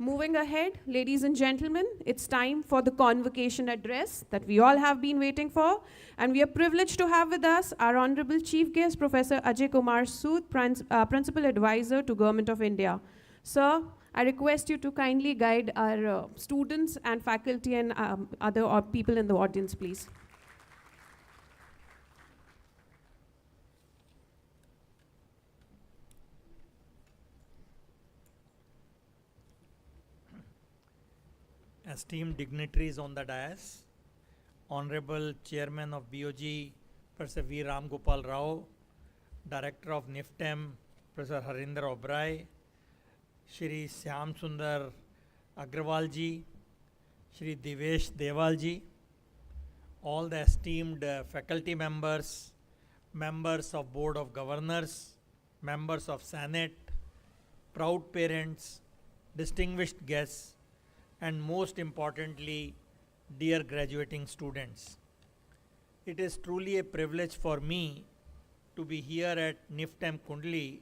Moving ahead, ladies and gentlemen, it's time for the convocation address that we all have been waiting for. And we are privileged to have with us our Honorable Chief Guest, Professor Ajay Kumar Sood, Principal Advisor to Government of India. Sir, I request you to kindly guide our students and faculty and other people in the audience, please. Esteemed dignitaries on the dais, Honorable Chairman of BOG, Professor V. Ram Gopal Rao, Director of NIFTEM, Professor Harinder Obrai, Shri Syam Sundar Agrawal ji, Shri Divesh Deval ji, all the esteemed faculty members, members of Board of Governors, members of Senate, proud parents, distinguished guests, and most importantly, dear graduating students. It is truly a privilege for me to be here at NIFTEM Kundli,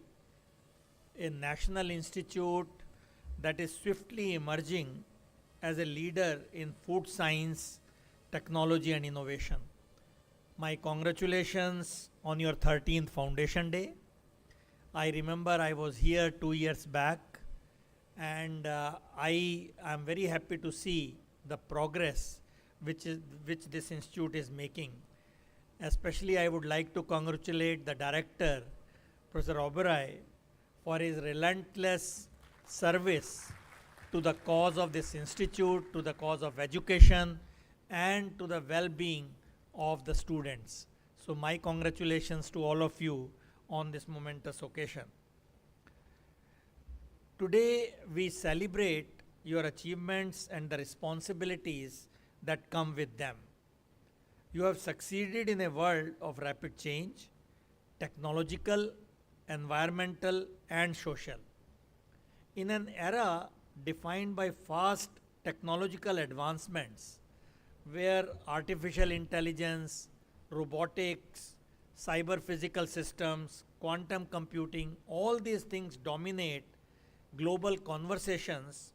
a national institute that is swiftly emerging as a leader in food science, technology and innovation. My congratulations on your 13th Foundation Day. I remember I was here 2 years back, and I am very happy to see the progress which this institute is making. Especially I would like to congratulate the director, Professor Oberoi, for his relentless service to the cause of this institute, to the cause of education, and to the well-being of the students. So my congratulations to all of you on this momentous occasion. Today we celebrate your achievements and the responsibilities that come with them. You have succeeded in a world of rapid change, technological, environmental and social. In an era defined by fast technological advancements, where artificial intelligence, robotics, cyber physical systems, quantum computing, all these things dominate global conversations,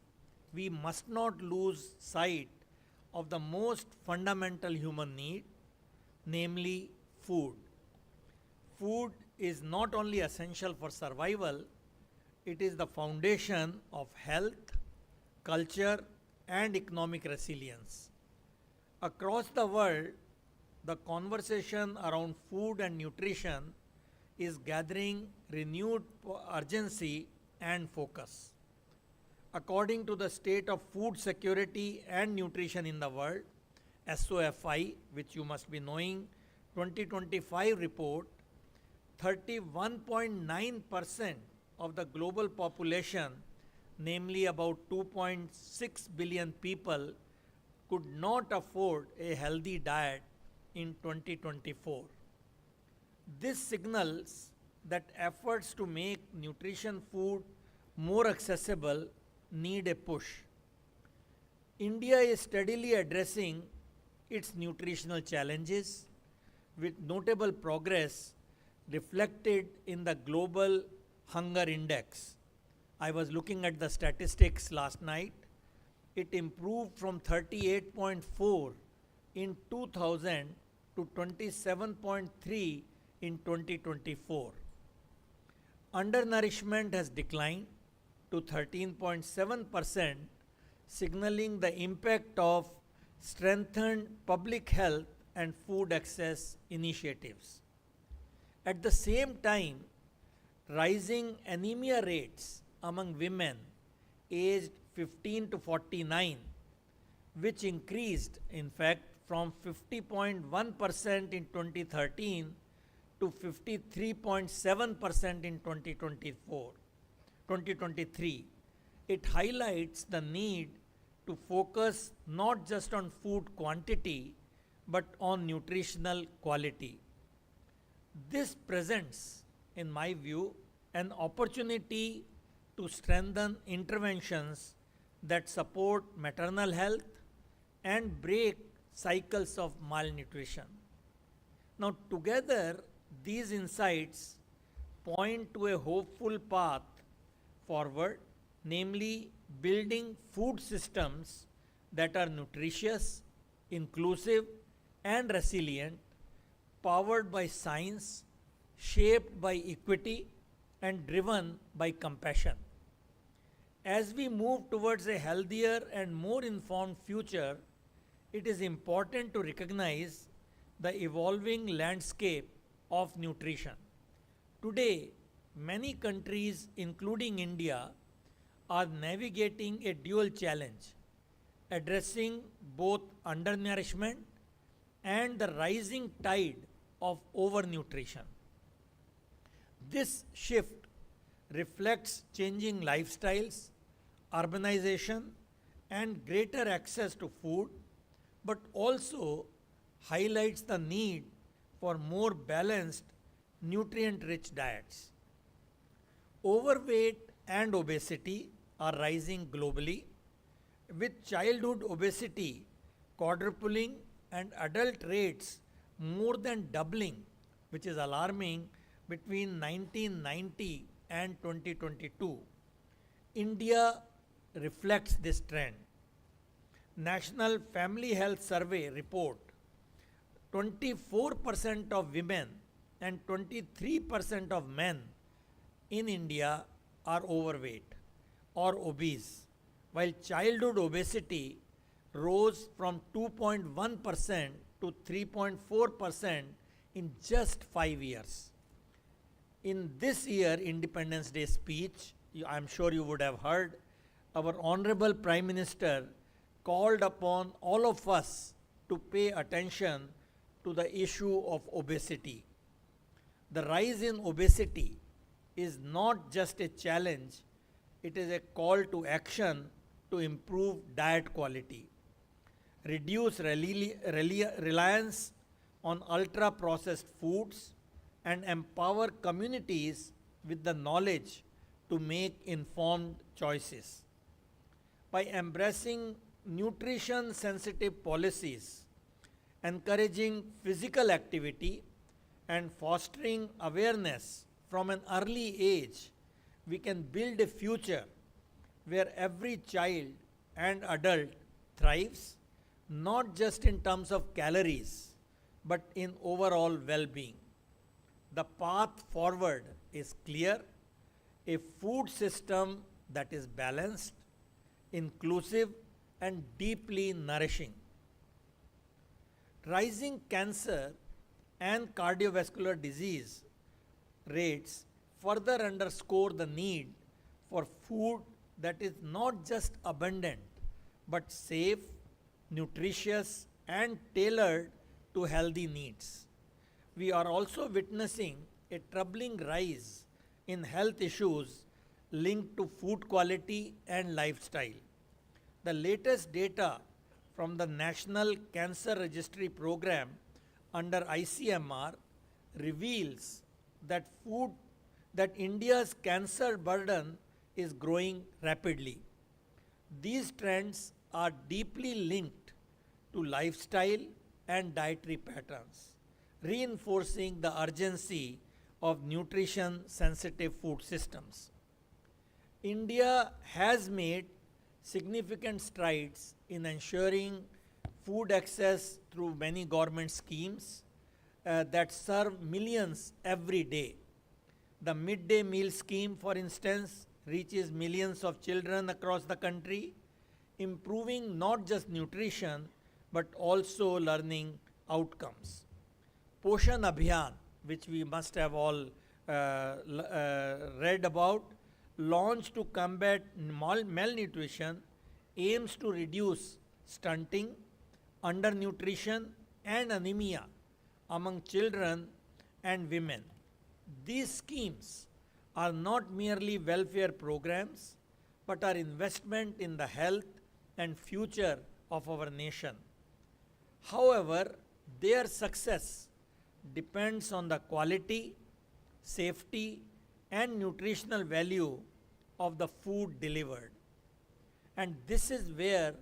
we must not lose sight of the most fundamental human need, namely food. Food is not only essential for survival, it is the foundation of health, culture, and economic resilience. Across the world, the conversation around food and nutrition is gathering renewed urgency and focus. According to the State of Food Security and Nutrition in the World, SOFI, which you must be knowing, 2025 report, 31.9% of the global population, namely about 2.6 billion people, could not afford a healthy diet in 2024. This signals that efforts to make nutrition food more accessible need a push. India is steadily addressing its nutritional challenges with notable progress reflected in the Global Hunger Index. I was looking at the statistics last night. It improved from 38.4 in 2000 to 27.3 in 2024. Undernourishment has declined to 13.7%, signaling the impact of strengthened public health and food access initiatives. At the same time, rising anemia rates among women aged 15 to 49, which increased, in fact, from 50.1% in 2013 to 53.7% in 2023. It highlights the need to focus not just on food quantity, but on nutritional quality. This presents, in my view, an opportunity to strengthen interventions that support maternal health and break cycles of malnutrition. Now, together, these insights point to a hopeful path forward, namely building food systems that are nutritious, inclusive, and resilient, powered by science, shaped by equity, and driven by compassion. As we move towards a healthier and more informed future, it is important to recognize the evolving landscape of nutrition. Today, many countries, including India, are navigating a dual challenge, addressing both undernourishment and the rising tide of overnutrition. This shift reflects changing lifestyles, urbanization, and greater access to food, but also highlights the need for more balanced, nutrient rich diets. Overweight and obesity are rising globally, with childhood obesity quadrupling and adult rates more than doubling, which is alarming, between 1990 and 2022. India reflects this trend. National Family Health Survey report 24% of women and 23% of men in India are overweight or obese, while childhood obesity rose from 2.1% to 3.4% in just 5 years. In this year Independence Day speech, I'm sure you would have heard, our Honorable Prime Minister called upon all of us to pay attention to the issue of obesity. The rise in obesity is not just a challenge, it is a call to action to improve diet quality, reduce reliance on ultra-processed foods, and empower communities with the knowledge to make informed choices. By embracing nutrition-sensitive policies, encouraging physical activity, and fostering awareness from an early age, we can build a future where every child and adult thrives, not just in terms of calories, but in overall well-being. The path forward is clear: a food system that is balanced, inclusive, and deeply nourishing. Rising cancer and cardiovascular disease rates further underscore the need for food that is not just abundant, but safe, nutritious, and tailored to healthy needs. We are also witnessing a troubling rise in health issues linked to food quality and lifestyle. The latest data from the National Cancer Registry Program under ICMR reveals that India's cancer burden is growing rapidly. These trends are deeply linked to lifestyle and dietary patterns, reinforcing the urgency of nutrition-sensitive food systems. India has made significant strides in ensuring food access through many government schemes that serve millions every day. The midday meal scheme, for instance, reaches millions of children across the country, improving not just nutrition but also learning outcomes. POSHAN Abhiyaan, which we must have all read about, launched to combat malnutrition, aims to reduce stunting, undernutrition, and anemia among children and women. These schemes are not merely welfare programs, but are investment in the health and future of our nation. However, their success depends on the quality, safety, and nutritional value of the food delivered. And this is where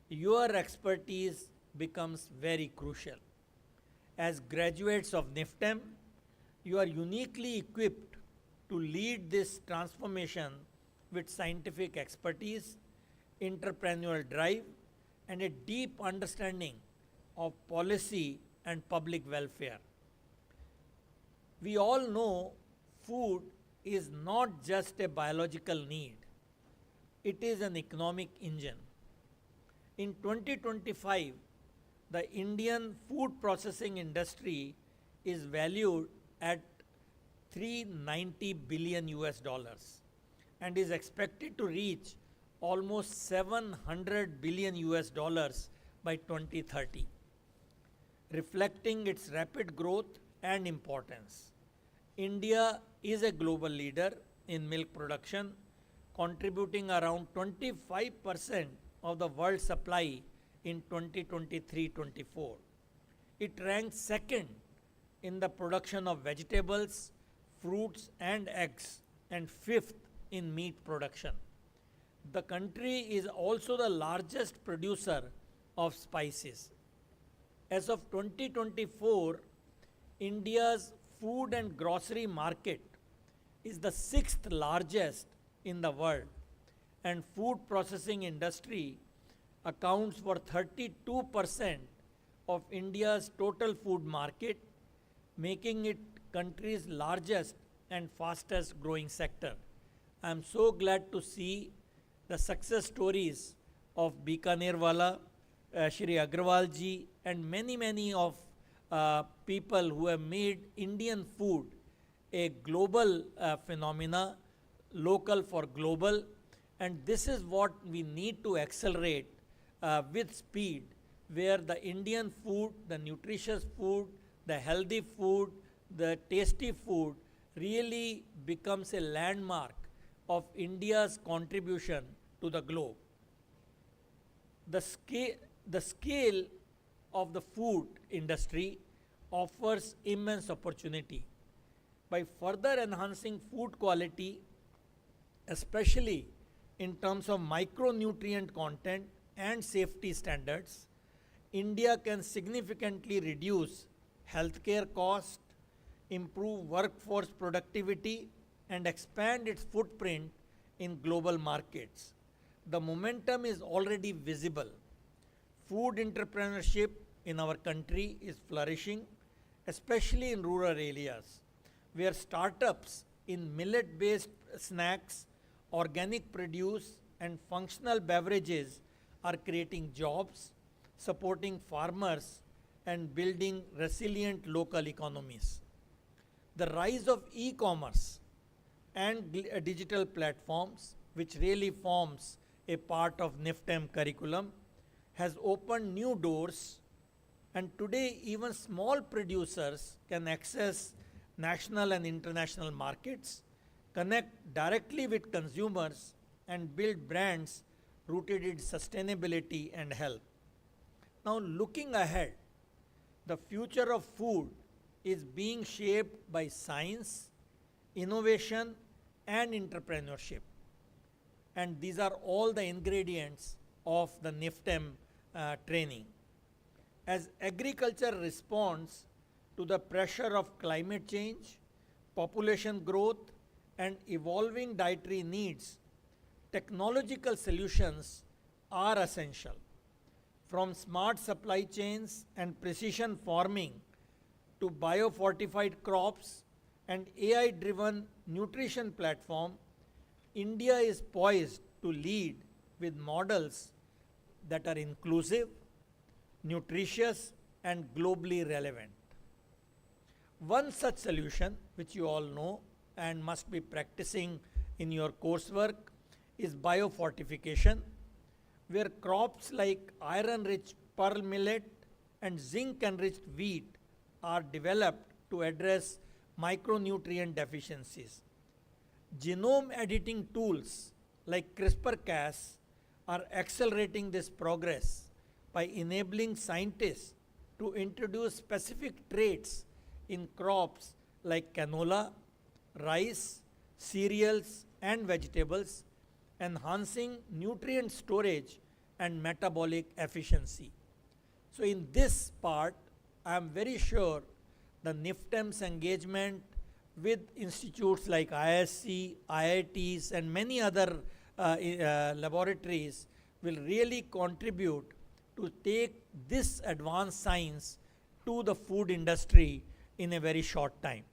your expertise becomes very crucial. As graduates of NIFTEM, you are uniquely equipped to lead this transformation with scientific expertise, entrepreneurial drive, and a deep understanding of policy and public welfare. We all know food is not just a biological need, it is an economic engine. In 2025, the Indian food processing industry is valued at 390 billion US dollars and is expected to reach almost 700 billion US dollars by 2030, reflecting its rapid growth and importance. India is a global leader in milk production, contributing around 25% of the world supply in 2023-24. It ranks second in the production of vegetables, fruits and eggs, and fifth in meat production. The country is also the largest producer of spices. As of 2024, India's food and grocery market is the sixth largest in the world, and food processing industry accounts for 32% of India's total food market, making it country's largest and fastest growing sector. I am so glad to see the success stories of Bikanerwala, Shri Agrawal ji, and many of people who have made Indian food a global phenomena, local for global, and this is what we need to accelerate with speed, where the Indian food, the nutritious food, the healthy food, the tasty food really becomes a landmark of India's contribution to the globe. The scale of the food industry offers immense opportunity. By further enhancing food quality, especially in terms of micronutrient content and safety standards, India can significantly reduce healthcare costs, improve workforce productivity, and expand its footprint in global markets. The momentum is already visible. Food entrepreneurship in our country is flourishing, especially in rural areas, where startups in millet-based snacks, organic produce, and functional beverages are creating jobs, supporting farmers, and building resilient local economies. The rise of e-commerce and digital platforms, which really forms a part of NIFTEM curriculum, has opened new doors, and today even small producers can access national and international markets, connect directly with consumers, and build brands rooted in sustainability and health. Now, looking ahead, the future of food is being shaped by science, innovation, and entrepreneurship. And these are all the ingredients of the NIFTEM training. As agriculture responds to the pressure of climate change, population growth, and evolving dietary needs, technological solutions are essential. From smart supply chains and precision farming to biofortified crops and AI-driven nutrition platform, India is poised to lead with models that are inclusive, nutritious, and globally relevant. One such solution, which you all know and must be practicing in your coursework, is biofortification, where crops like iron-rich pearl millet and zinc-enriched wheat are developed to address micronutrient deficiencies. Genome editing tools like CRISPR-Cas are accelerating this progress by enabling scientists to introduce specific traits in crops like canola, rice, cereals, and vegetables, enhancing nutrient storage and metabolic efficiency. So in this part, I am very sure the NIFTEM's engagement with institutes like ISC, IITs, and many other laboratories will really contribute to take this advanced science to the food industry in a very short time.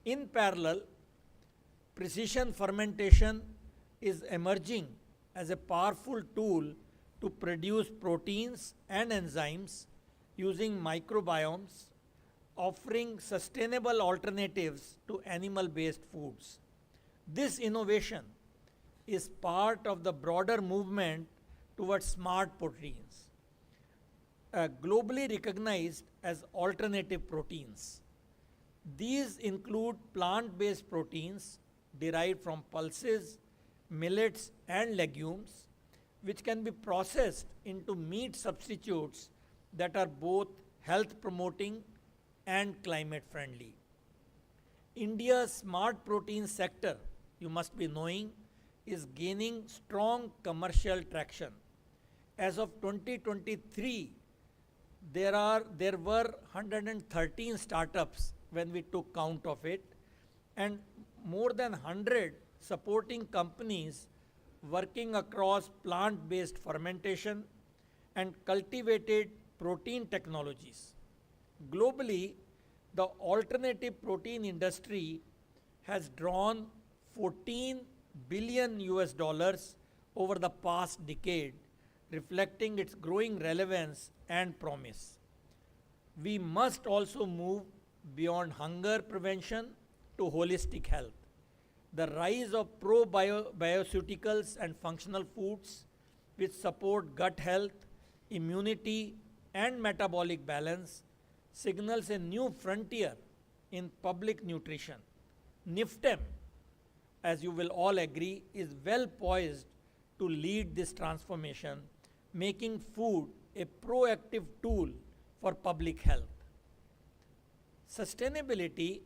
In parallel, precision fermentation is emerging as a powerful tool to produce proteins and enzymes using microbiomes, offering sustainable alternatives to animal-based foods. This innovation is part of the broader movement towards smart proteins, globally recognized as alternative proteins. These include plant-based proteins derived from pulses, millets and legumes, which can be processed into meat substitutes that are both health promoting and climate friendly. India's smart protein sector, you must be knowing, is gaining strong commercial traction. As of 2023, there were 113 startups when we took count of it, and more than 100 supporting companies working across plant-based fermentation and cultivated protein technologies. Globally, the alternative protein industry has drawn 14 billion US dollars over the past decade, reflecting its growing relevance and promise. We must also move beyond hunger prevention to holistic health. The rise of probioticals and functional foods which support gut health, immunity and metabolic balance signals a new frontier in public nutrition. NIFTEM, as you will all agree, is well poised to lead this transformation, making food a proactive tool for public health. Sustainability,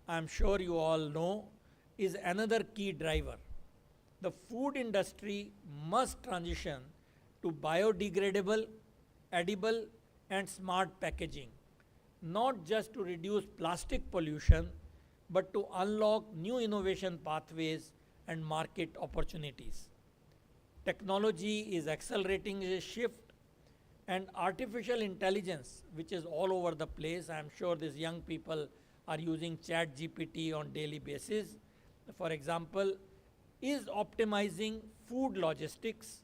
I am sure you all know, is another key driver. The food industry must transition to biodegradable, edible and smart packaging, not just to reduce plastic pollution, but to unlock new innovation pathways and market opportunities. Technology is accelerating this shift, and artificial intelligence, which is all over the place, I am sure these young people are using ChatGPT on daily basis, for example, is optimizing food logistics,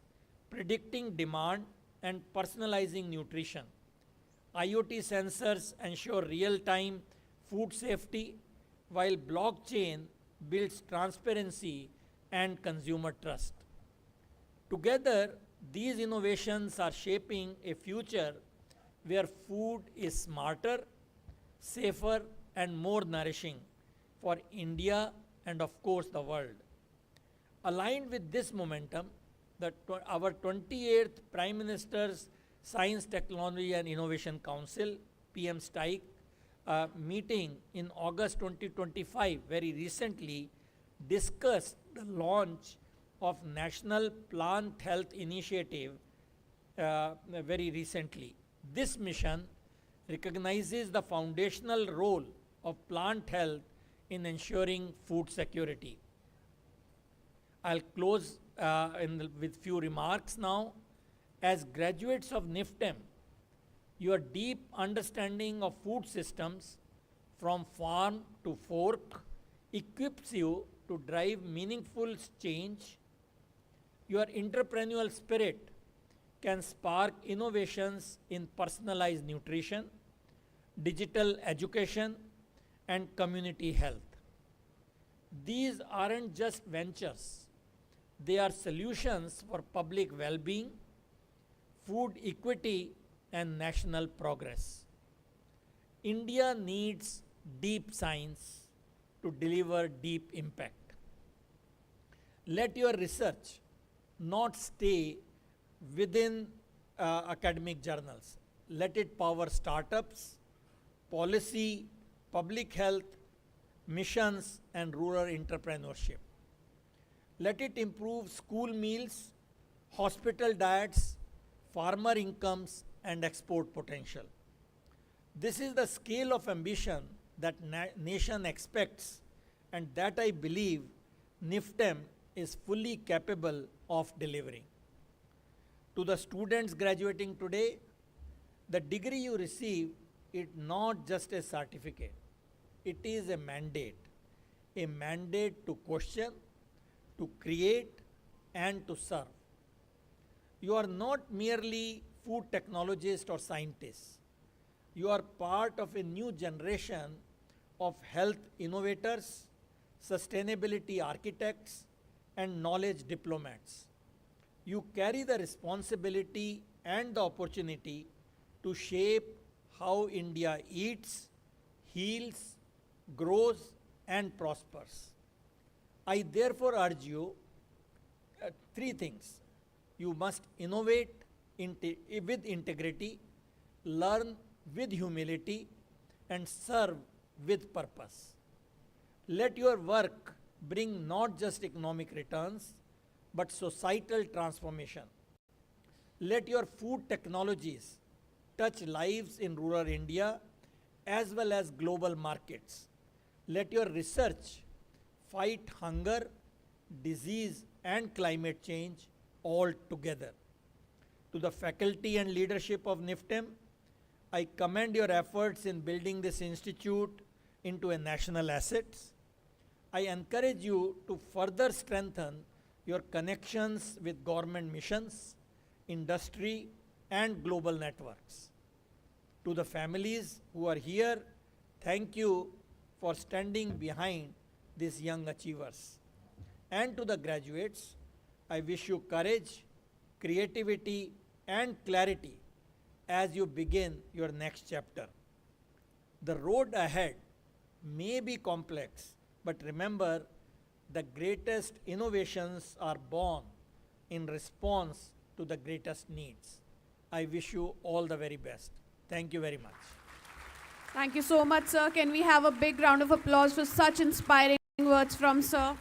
predicting demand and personalizing nutrition. IoT sensors ensure real-time food safety, while blockchain builds transparency and consumer trust. Together, these innovations are shaping a future where food is smarter, safer and more nourishing for India and of course the world. Aligned with this momentum, our 28th Prime Minister's Science, Technology and Innovation Council, PM STIC, meeting in August 2025 very recently discussed the launch of National Plant Health Initiative very recently. This mission recognizes the foundational role of plant health in ensuring food security. I'll close with few remarks now. As graduates of NIFTEM, your deep understanding of food systems from farm to fork equips you to drive meaningful change. Your entrepreneurial spirit can spark innovations in personalized nutrition, digital education, and community health. These aren't just ventures. They are solutions for public well-being, food equity, and national progress. India needs deep science to deliver deep impact. Let your research not stay within academic journals. Let it power startups, policy, public health, missions, and rural entrepreneurship. Let it improve school meals, hospital diets, farmer incomes, and export potential. This is the scale of ambition that nation expects, and that I believe NIFTEM is fully capable of delivering. To the students graduating today, the degree you receive is not just a certificate, it is a mandate to question, to create, and to serve. You are not merely food technologists or scientists. You are part of a new generation of health innovators, sustainability architects, and knowledge diplomats. You carry the responsibility and the opportunity to shape how India eats, heals, grows, and prospers. I therefore urge you three things. You must innovate with integrity, learn with humility, and serve with purpose. Let your work bring not just economic returns, but societal transformation. Let your food technologies touch lives in rural India as well as global markets. Let your research fight hunger, disease, and climate change all together. To the faculty and leadership of NIFTEM, I commend your efforts in building this institute into a national asset. I encourage you to further strengthen your connections with government missions, industry, and global networks. To the families who are here, thank you for standing behind these young achievers. And to the graduates, I wish you courage, creativity, and clarity as you begin your next chapter. The road ahead may be complex, but remember, the greatest innovations are born in response to the greatest needs. I wish you all the very best. Thank you very much. Thank you so much, sir. Can we have a big round of applause for such inspiring words from sir?